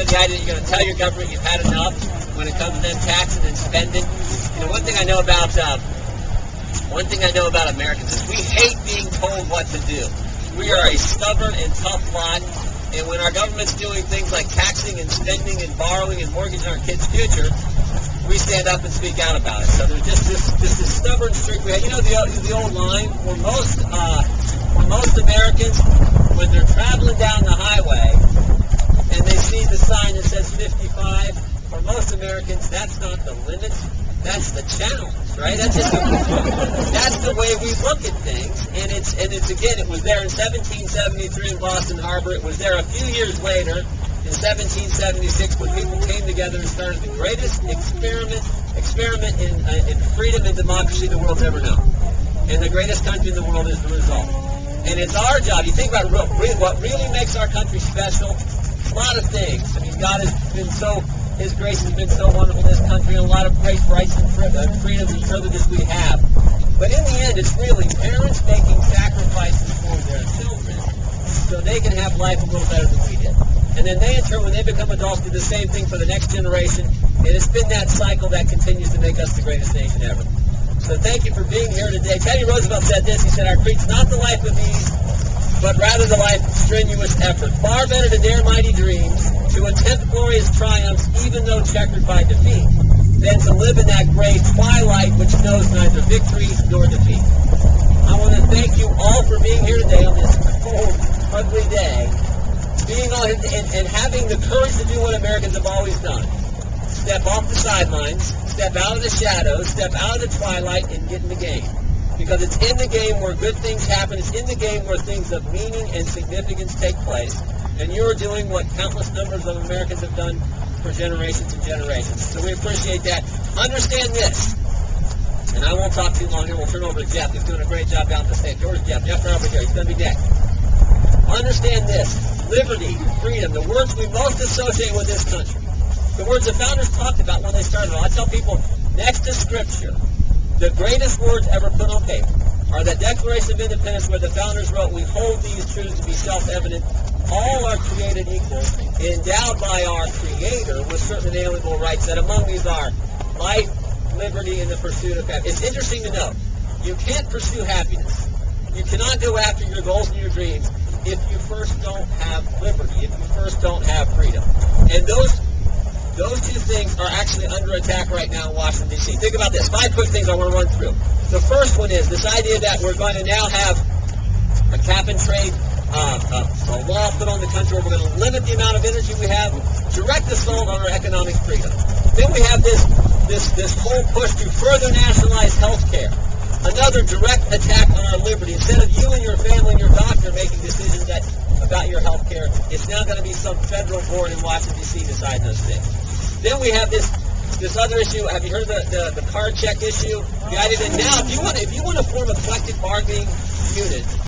the idea that you're going to tell your government you've had enough when it comes to them taxing and spending. You know, one thing I know about Americans is we hate being told what to do. We are a stubborn and tough lot, and when our government's doing things like taxing and spending and borrowing and mortgaging our kids' future, we stand up and speak out about it. So there's just this stubborn streak we have. You know the old line for most Americans, when they're traveling down the highway and they see the sign that says 55, for most Americans that's not the limit, that's the challenge, right? That's the way we look at things. And it's again, it was there in 1773 in Boston Harbor. It was there a few years later in 1776 when people came together and started the greatest experiment in freedom and democracy the world's ever known. And the greatest country in the world is the result. And it's our job. You think about what really makes our country special. A lot of things. I mean, God has been so, His grace has been so wonderful in this country, and a lot of great rights and freedoms and privileges we have. But in the end, it's really parents making sacrifices for their children so they can have life a little better than we did. And then they, in turn, when they become adults, do the same thing for the next generation. And it's been that cycle that continues to make us the greatest nation ever. So thank you for being here today. Teddy Roosevelt said this. He said, "Our creed's not the life of ease, but rather the life of strenuous effort. Far better to dare mighty dreams, to attempt glorious triumphs, even though checkered by defeat, than to live in that gray twilight which knows neither victory nor defeat." I want to thank you all for being here today on this cold, ugly day, being on and having the courage to do what Americans have always done. Step off the sidelines, step out of the shadows, step out of the twilight, and get in the game. Because it's in the game where good things happen. It's in the game where things of meaning and significance take place. And you're doing what countless numbers of Americans have done for generations and generations. So we appreciate that. Understand this, and I won't talk too long here. We'll turn over to Jeff, who's doing a great job down at the stage. George, Jeff right over here. He's going to be next. Understand this. Liberty, freedom, the words we most associate with this country. The words the founders talked about when they started. I tell people, next to Scripture, the greatest words ever put on paper are the Declaration of Independence where the founders wrote, "We hold these truths to be self-evident. All are created equal, endowed by our Creator with certain inalienable rights, that among these are life, liberty, and the pursuit of happiness." It's interesting to note, you can't pursue happiness. You cannot go after your goals and your dreams if you first don't have liberty, if you first don't have freedom. And those two things are actually under attack right now in Washington, D.C. Think about this. 5 quick things I want to run through. The first one is this idea that we're going to now have a cap-and-trade law put on the country where we're going to limit the amount of energy we have, direct assault on our economic freedom. Then we have this whole push to further nationalize health care. Another direct attack on our liberty. Instead of you and your family and your doctor making decisions about your health care, it's now going to be some federal board in Washington, D.C. deciding those things. Then we have this other issue. Have you heard the card check issue? The idea that now, if you want to form a collective bargaining unit,